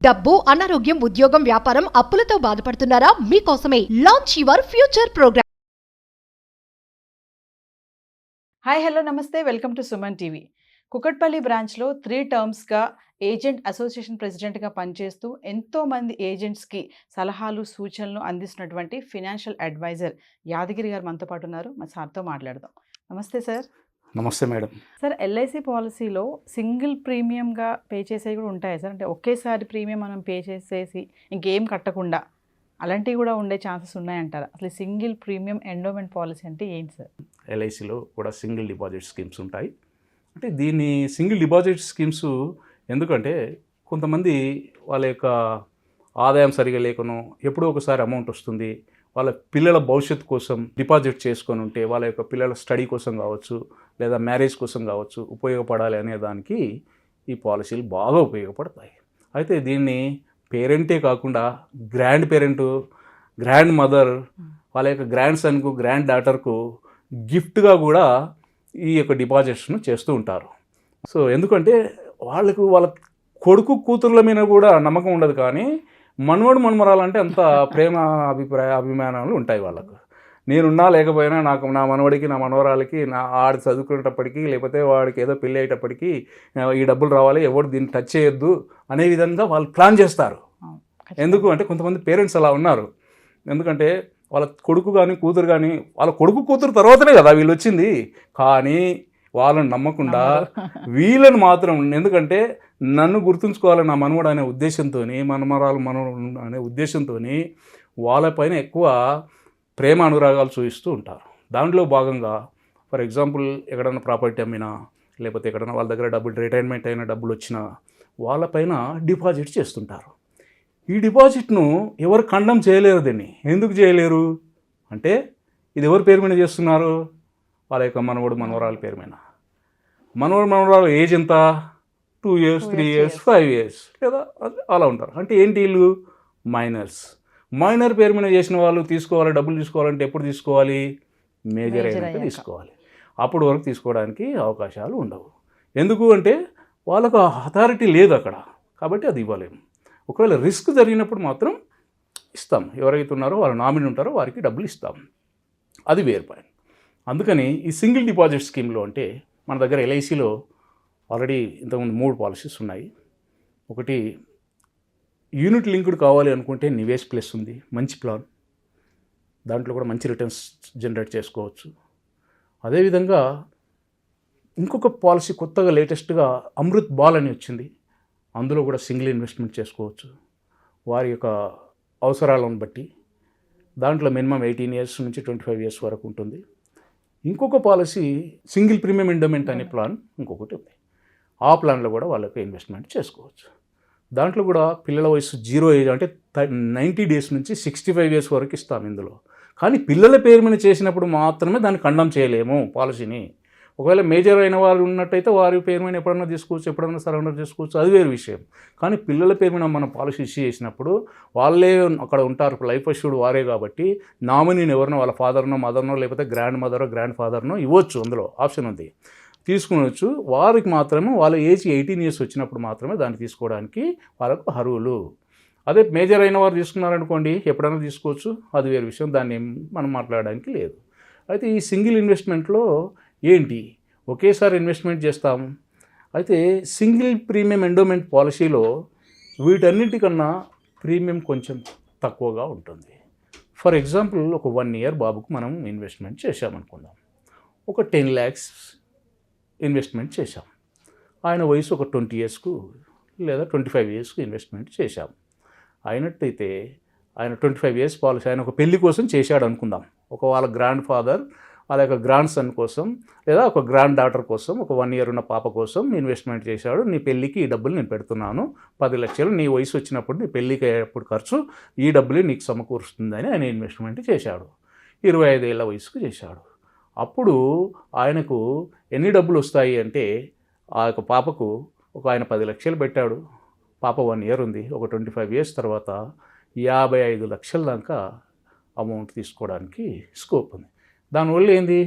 డబ్బు, అనారోగ్యం, ఉద్యోగం, వ్యాపారం, అప్పులతో బాధపడుతున్నారా? మీకోసమే launch your future programme. Hi hello నమస్తే, welcome to Suman TV. Kukatpally బ్రాంచ్లో 3 టర్మ్స్గా ఏజెంట్ అసోసియేషన్ ప్రెసిడెంట్గా పనిచేస్తూ ఎంతోమంది ఏజెంట్స్కి సలహాలు సూచనలు అందిస్తున్నటువంటి ఫినాన్షియల్ అడ్వైజర్ యాదగిరి గారు మనతో పాటు ఉన్నారు. మా సార్తో మాట్లాడదాం. నమస్తే సార్. నమస్తే మేడం. సార్, ఎల్ఐసి పాలసీలో సింగిల్ ప్రీమియంగా పే చేసేవి కూడా ఉంటాయి సార్? అంటే ఒకేసారి ప్రీమియం మనం పే చేసేసి ఇంకేం కట్టకుండా అలాంటివి కూడా ఉండే ఛాన్సెస్ ఉన్నాయంటారా? అసలు సింగిల్ ప్రీమియం ఎండోమెంట్ పాలసీ అంటే ఏంటి సార్? ఎల్ఐసిలో కూడా సింగిల్ డిపాజిట్ స్కీమ్స్ ఉంటాయి. అంటే దీన్ని సింగిల్ డిపాజిట్ స్కీమ్స్ ఎందుకంటే కొంతమంది వాళ్ళ యొక్క ఆదాయం సరిగా లేకనో ఎప్పుడో ఒకసారి అమౌంట్ వస్తుంది, వాళ్ళ పిల్లల భవిష్యత్తు కోసం డిపాజిట్ చేసుకొని ఉంటే వాళ్ళ యొక్క పిల్లల స్టడీ కోసం కావచ్చు లేదా మ్యారేజ్ కోసం కావచ్చు ఉపయోగపడాలి అనే దానికి ఈ పాలసీలు బాగా ఉపయోగపడతాయి. అయితే దీన్ని పేరెంటే కాకుండా గ్రాండ్ పేరెంటు, గ్రాండ్ మదర్, వాళ్ళ యొక్క గ్రాండ్ సన్కు, గ్రాండ్ డాటర్కు గిఫ్ట్గా కూడా ఈ యొక్క డిపాజిట్స్ను చేస్తూ ఉంటారు. సో ఎందుకంటే వాళ్ళ కొడుకు కూతుర్ల మీద కూడా నమ్మకం ఉండదు, కానీ మనవడు మనమరాలంటే అంత ప్రేమ అభిమానాలు ఉంటాయి వాళ్ళకు. నేనున్నా లేకపోయినా నాకు నా మనవడికి నా మనవరాలకి నా ఆడి చదువుకునేటప్పటికీ లేకపోతే వాడికి ఏదో పెళ్ళి అయ్యేటప్పటికీ ఈ డబ్బులు రావాలి, ఎవరు దీన్ని టచ్ చేయొద్దు అనే విధంగా వాళ్ళు ప్లాన్ చేస్తారు. ఎందుకు అంటే కొంతమంది పేరెంట్స్ అలా ఉన్నారు. ఎందుకంటే వాళ్ళ కొడుకు కానీ కూతురు కానీ, వాళ్ళ కొడుకు కూతురు తర్వాతనే కదా వీళ్ళు వచ్చింది, కానీ వాళ్ళని నమ్మకుండా వీళ్ళని మాత్రం, ఎందుకంటే నన్ను గుర్తుంచుకోవాలని నా మనవడు అనే ఉద్దేశంతో, మనమరాలు మనవడు అనే ఉద్దేశంతో వాళ్ళపైన ఎక్కువ ప్రేమ అనురాగాలు చూపిస్తూ ఉంటారు. దాంట్లో భాగంగా ఫర్ ఎగ్జాంపుల్ ఎక్కడైనా ప్రాపర్టీ అమ్మినా లేకపోతే ఎక్కడైనా వాళ్ళ దగ్గర డబ్బులు రిటైర్మెంట్ అయిన డబ్బులు వచ్చినా వాళ్ళపైన డిపాజిట్ చేస్తుంటారు. ఈ డిపాజిట్ను ఎవరు ఖండం చేయలేరు. దీన్ని ఎందుకు చేయలేరు అంటే ఇది ఎవరి పేరు మీద చేస్తున్నారు? వాళ్ళ యొక్క మనవడు మనవరాల పేరు మీద. మనవడు మనవరాలు ఏజ్ ఎంత? 2 years, 3 years, 5 years లేదా అలా ఉంటారు. అంటే ఏంటి? వీళ్ళు మైనర్స్. మైనర్ పేరు మీద చేసిన వాళ్ళు తీసుకోవాలి, డబ్బులు తీసుకోవాలంటే ఎప్పుడు తీసుకోవాలి? మేజర్ అయినాక తీసుకోవాలి. అప్పుడు వరకు తీసుకోవడానికి అవకాశాలు ఉండవు. ఎందుకు అంటే వాళ్ళకు అథారిటీ లేదు అక్కడ, కాబట్టి అది ఇవ్వలేము. ఒకవేళ రిస్క్ జరిగినప్పుడు మాత్రం ఇస్తాం. ఎవరైతే ఉన్నారో వాళ్ళ నామినీ ఉంటారో వారికి డబ్బులు ఇస్తాం. అది వేరు పాయింట్. అందుకని ఈ సింగిల్ డిపాజిట్ స్కీమ్లో అంటే మన దగ్గర ఎల్ఐసిలో ఆల్రెడీ ఇంతకుముందు 3 పాలసీస్ ఉన్నాయి. ఒకటి యూనిట్ లింక్డ్ కావాలి అనుకుంటే నివేష్ ప్లస్ ఉంది, మంచి ప్లాన్. దాంట్లో కూడా మంచి రిటర్న్స్ జనరేట్ చేసుకోవచ్చు. అదేవిధంగా ఇంకొక పాలసీ కొత్తగా లేటెస్ట్గా అమృత్ బాల్ అని వచ్చింది. అందులో కూడా సింగిల్ ఇన్వెస్ట్మెంట్ చేసుకోవచ్చు వారి యొక్క అవసరాలను బట్టి. దాంట్లో మినిమం 18 years నుంచి 25 years వరకు ఉంటుంది. ఇంకొక పాలసీ సింగిల్ ప్రీమియం ఎండోమెంట్ అనే ప్లాన్ ఇంకొకటి ఉంది. ఆ ప్లాన్లో కూడా వాళ్ళకి ఇన్వెస్ట్మెంట్ చేసుకోవచ్చు. దాంట్లో కూడా పిల్లల వయసు 0 ఏజ్ అంటే 90 days నుంచి 65 years వరకు ఇస్తాం ఇందులో. కానీ పిల్లల పేరు మీద చేసినప్పుడు మాత్రమే దాన్ని ఖండం చేయలేము పాలసీని. ఒకవేళ మేజర్ అయిన వాళ్ళు ఉన్నట్టయితే వారి పేరు మీద ఎప్పుడన్నా తీసుకోవచ్చు, ఎప్పుడన్నా సరెండర్ చేసుకోవచ్చు, అది వేరు విషయం. కానీ పిల్లల పేరు మీద మనం పాలసీ ఇష్యూ చేసినప్పుడు వాళ్ళే అక్కడ ఉంటారు, లైఫ్ అష్యూర్డ్ వారే, కాబట్టి నామినీని ఎవరినో వాళ్ళ ఫాదర్నో మదర్నో లేకపోతే గ్రాండ్ మదరో గ్రాండ్ ఫాదర్నో ఇవ్వచ్చు. అందులో ఆప్షన్ ఉంది, తీసుకునవచ్చు. వారికి మాత్రమే వాళ్ళ ఏజ్ 18 years వచ్చినప్పుడు మాత్రమే దాన్ని తీసుకోవడానికి వాళ్ళకు అర్హులు. అదే మేజర్ అయిన వారు తీసుకున్నారనుకోండి ఎప్పుడైనా తీసుకోవచ్చు, అది వేరే విషయం, దాన్ని మనం మాట్లాడడానికి లేదు. అయితే ఈ సింగిల్ ఇన్వెస్ట్మెంట్లో ఏంటి, ఒకేసారి ఇన్వెస్ట్మెంట్ చేస్తాము. అయితే సింగిల్ ప్రీమియం ఎండోమెంట్ పాలసీలో వీటన్నిటికన్నా ప్రీమియం కొంచెం తక్కువగా ఉంటుంది. ఫర్ ఎగ్జాంపుల్ ఒక 1 year బాబుకు మనం ఇన్వెస్ట్మెంట్ చేశామనుకుందాం. ఒక 10 lakhs ఇన్వెస్ట్మెంట్ చేశాం. ఆయన వయసు ఒక 20 yearsకు లేదా 25 yearsకు ఇన్వెస్ట్మెంట్ చేశాం. అయినట్టయితే ఆయన 25 years పాలసీ ఆయన ఒక పెళ్లి కోసం చేశాడు అనుకుందాం. ఒక వాళ్ళ గ్రాండ్ ఫాదర్ వాళ్ళ యొక్క గ్రాండ్ సన్ కోసం లేదా ఒక గ్రాండ్ డాటర్ కోసం, ఒక 1 year ఉన్న పాప కోసం ఇన్వెస్ట్మెంట్ చేశాడు. నీ పెళ్ళికి ఈ డబ్బులు నేను పెడుతున్నాను, 10 లక్షలు నీ వయసు వచ్చినప్పుడు నీ పెళ్ళికి అయ్యేటప్పుడు ఖర్చు ఈ డబ్బులు నీకు సమకూరుస్తుందని ఆయన ఇన్వెస్ట్మెంట్ చేశాడు. 25 ఏళ్ల వయసుకు చేశాడు. అప్పుడు ఆయనకు ఎన్ని డబ్బులు వస్తాయి అంటే ఆ యొక్క పాపకు ఆయన 10 లక్షలు పెట్టాడు. పాప 1 year ఉంది. ఒక 25 years తర్వాత 55 లక్షల దాకా అమౌంట్ తీసుకోవడానికి స్కోప్ ఉంది. దానివల్ల ఏంది,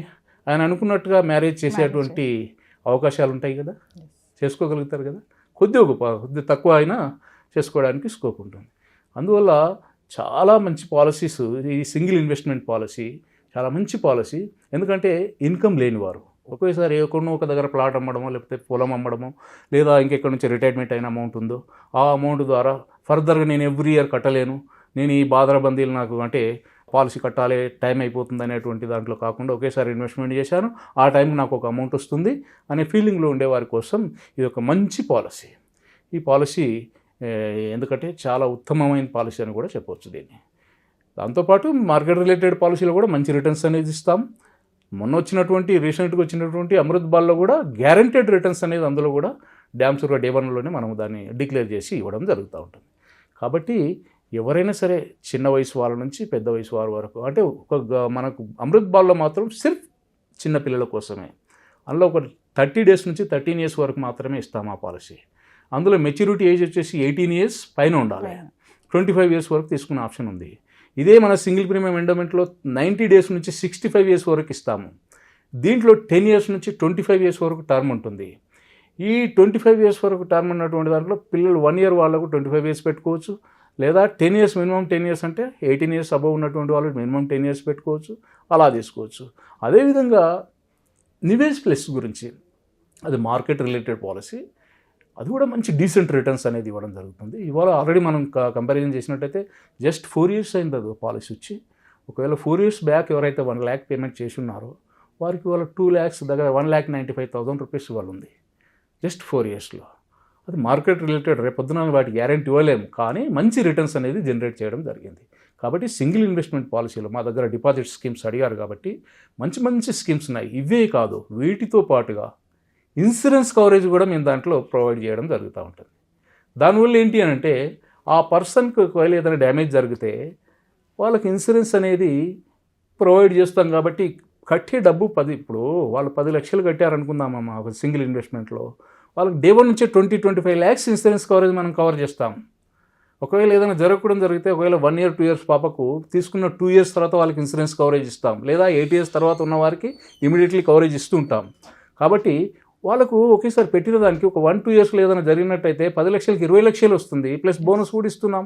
ఆయన అనుకున్నట్టుగా మ్యారేజ్ చేసేటువంటి అవకాశాలు ఉంటాయి కదా, చేసుకోగలుగుతారు కదా. కొద్ది తక్కువ అయినా చేసుకోవడానికి స్కోప్ ఉంటుంది. అందువల్ల చాలా మంచి పాలసీస్ ఈ సింగిల్ ఇన్వెస్ట్మెంట్ పాలసీ చాలా మంచి పాలసీ. ఎందుకంటే ఇన్కమ్ లేనివారు ఒకేసారి ఎక్కడో ఒక దగ్గర ప్లాట్ అమ్మడమో లేకపోతే పొలం అమ్మడమో లేదా ఇంకెక్కడి నుంచి రిటైర్మెంట్ అయిన అమౌంట్ ఉందో ఆ అమౌంట్ ద్వారా ఫర్దర్గా నేను ఎవ్రీ ఇయర్ కట్టలేను, నేను ఈ బాధరబందీలు నాకు అంటే పాలసీ కట్టాలి టైం అయిపోతుంది అనేటువంటి దాంట్లో కాకుండా ఒకేసారి ఇన్వెస్ట్మెంట్ చేశాను, ఆ టైంకి నాకు ఒక అమౌంట్ వస్తుంది అనే ఫీలింగ్లో ఉండేవారి కోసం ఇది ఒక మంచి పాలసీ. ఈ పాలసీ ఎందుకంటే చాలా ఉత్తమమైన పాలసీ అని కూడా చెప్పవచ్చు దీన్ని. దాంతోపాటు మార్కెట్ రిలేటెడ్ పాలసీలో కూడా మంచి రిటర్న్స్ అనేది ఇస్తాం. మొన్న వచ్చినటువంటి రీసెంట్గా వచ్చినటువంటి అమృత్ బాల్లో కూడా గ్యారంటెడ్ రిటర్న్స్ అనేది అందులో కూడా డ్యామ్స్గా డే 1లోనే మనం దాన్ని డిక్లేర్ చేసి ఇవ్వడం జరుగుతూ ఉంటుంది. కాబట్టి ఎవరైనా సరే చిన్న వయసు వాళ్ళ నుంచి పెద్ద వయసు వారి వరకు అంటే మనకు అమృత్ బాల్లో మాత్రం సిర్ఫ్ చిన్నపిల్లల కోసమే. అందులో ఒక 30 days నుంచి 13 years వరకు మాత్రమే ఇస్తాం ఆ పాలసీ. అందులో మెచ్యూరిటీ ఏజ్ వచ్చేసి 18 years పైన ఉండాలి. 25 years వరకు తీసుకునే ఆప్షన్ ఉంది. ఇదే మన సింగిల్ ప్రీమియం ఎండోమెంట్లో 90 days నుంచి 65 years వరకు ఇస్తాము. దీంట్లో 10 years నుంచి 25 years వరకు టర్మ్ ఉంటుంది. ఈ 25 years వరకు టర్మ్ ఉన్నటువంటి దాంట్లో పిల్లలు 1 year వాళ్ళకు 25 years పెట్టుకోవచ్చు, లేదా 10 years మినిమం 10 years అంటే 18 years అబవ్ ఉన్నటువంటి వాళ్ళు మినిమం 10 years పెట్టుకోవచ్చు, అలా తీసుకోవచ్చు. అదేవిధంగా నివేజ్ ప్లస్ గురించి అది మార్కెట్ రిలేటెడ్ పాలసీ, అది కూడా మంచి డీసెంట్ రిటర్న్స్ అనేది ఇవ్వడం జరుగుతుంది. ఇవాళ ఆల్రెడీ మనం కంపారిజన్ చేసినట్టయితే జస్ట్ 4 years అయింది అది పాలసీ వచ్చి. ఒకవేళ 4 years బ్యాక్ ఎవరైతే 1 lakh పేమెంట్ చేసి ఉన్నారో వారికి ఇవాళ 2 lakhs దగ్గర 1,95,000 rupees ఇవాళ ఉంది జస్ట్ 4 yearsలో. అది మార్కెట్ రిలేటెడ్, రేపొద్దున వాటి గ్యారెంటీ ఇవ్వలేము, కానీ మంచి రిటర్న్స్ అనేది జనరేట్ చేయడం జరిగింది. కాబట్టి సింగిల్ ఇన్వెస్ట్మెంట్ పాలసీలో మా దగ్గర డిపాజిట్ స్కీమ్స్ అడిగారు కాబట్టి మంచి మంచి స్కీమ్స్ ఉన్నాయి. ఇవే కాదు, వీటితో పాటుగా ఇన్సూరెన్స్ కవరేజ్ కూడా మేము దాంట్లో ప్రొవైడ్ చేయడం జరుగుతూ ఉంటుంది. దానివల్ల ఏంటి అని అంటే ఆ పర్సన్కి ఒకవేళ ఏదైనా డ్యామేజ్ జరిగితే వాళ్ళకి ఇన్సూరెన్స్ అనేది ప్రొవైడ్ చేస్తాం. కాబట్టి కట్టే డబ్బు ఇప్పుడు వాళ్ళు 10 లక్షలు కట్టారనుకుందామమ్మా ఒక సింగిల్ ఇన్వెస్ట్మెంట్లో, వాళ్ళకి డే 1 నుంచే 20-25 lakhs ఇన్సూరెన్స్ కవరేజ్ మనం కవర్ చేస్తాం. ఒకవేళ ఏదైనా జరగకూడదు జరిగితే ఒకవేళ 1 year 2 years పాపకు తీసుకున్న 2 years తర్వాత వాళ్ళకి ఇన్సూరెన్స్ కవరేజ్ ఇస్తాం, లేదా 8 years తర్వాత ఉన్న వారికి ఇమీడియట్లీ కవరేజ్ ఇస్తూ ఉంటాం. కాబట్టి వాళ్ళకు ఒకేసారి పెట్టిన దానికి ఒక 1-2 yearsలో ఏదైనా జరిగినట్టయితే 10 లక్షలకి 20 లక్షలు వస్తుంది, ప్లస్ బోనస్ కూడా ఇస్తున్నాం.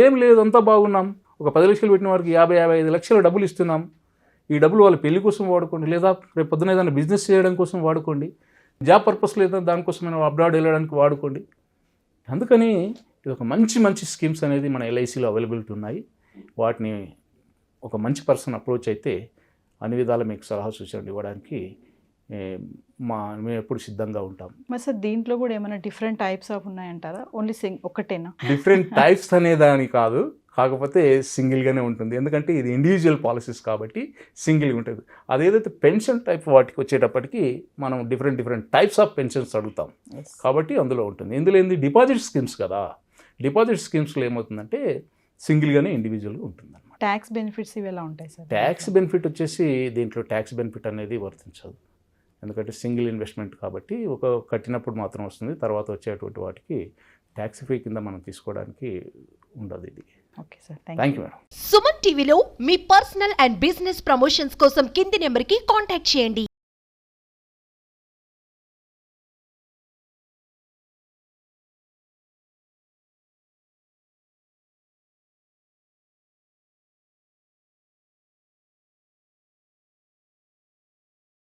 ఏం లేదు, అంతా బాగున్నాం. ఒక 10 లక్షలు పెట్టిన వారికి 50-55 లక్షల డబ్బులు ఇస్తున్నాం. ఈ డబ్బులు వాళ్ళ పెళ్లి కోసం వాడుకోండి, లేదా రేపు పొద్దున ఏదైనా బిజినెస్ చేయడం కోసం వాడుకోండి, జాబ్ పర్పస్ లేదా దానికోసమైనా అబ్రాడ్ వెళ్ళడానికి వాడుకోండి. అందుకని ఇది ఒక మంచి మంచి స్కీమ్స్ అనేది మన ఎల్ఐసిలో అవైలబిలిటీ ఉన్నాయి. వాటిని ఒక మంచి పర్సన్ అప్రోచ్ అయితే అన్ని విధాలు మీకు సలహా సూచనలు ఇవ్వడానికి మేము ఎప్పుడు సిద్ధంగా ఉంటాం. మరి సార్ దీంట్లో కూడా ఏమైనా డిఫరెంట్ టైప్స్ ఆఫ్ ఉన్నాయంటారా? ఓన్లీ ఒకటేనా? డిఫరెంట్ టైప్స్ అనేదాని కాదు, కాకపోతే సింగిల్గానే ఉంటుంది. ఎందుకంటే ఇది ఇండివిజువల్ పాలసీస్ కాబట్టి సింగిల్గా ఉంటుంది. అదేదైతే పెన్షన్ టైప్ వాటికి వచ్చేటప్పటికి మనం డిఫరెంట్ టైప్స్ ఆఫ్ పెన్షన్స్ అడుగుతాం కాబట్టి అందులో ఉంటుంది. ఇందులో ఏంది డిపాజిట్ స్కీమ్స్ కదా, డిపాజిట్ స్కీమ్స్లో ఏమవుతుందంటే సింగిల్గానే ఇండివిజువల్గా ఉంటుంది అనమాట. ట్యాక్స్ బెనిఫిట్స్ ఇవి ఎలా ఉంటాయి సార్? ట్యాక్స్ బెనిఫిట్ వచ్చేసి దీంట్లో ట్యాక్స్ బెనిఫిట్ అనేది వర్తించదు. ఎందుకంటే సింగిల్ ఇన్వెస్ట్మెంట్ కాబట్టి ఒక కట్టినప్పుడు మాత్రం వస్తుంది, తర్వాత వచ్చేటువంటి వాటికి ట్యాక్స్ ఫ్రీ కింద మనం తీసుకోవడానికి ఉండదు ఇది. Okay sir, thank you madam. Suman టీవీలో మీ పర్సనల్ అండ్ బిజినెస్ ప్రమోషన్స్ కోసం కింది నెంబర్కి కాంటాక్ట్ చేయండి.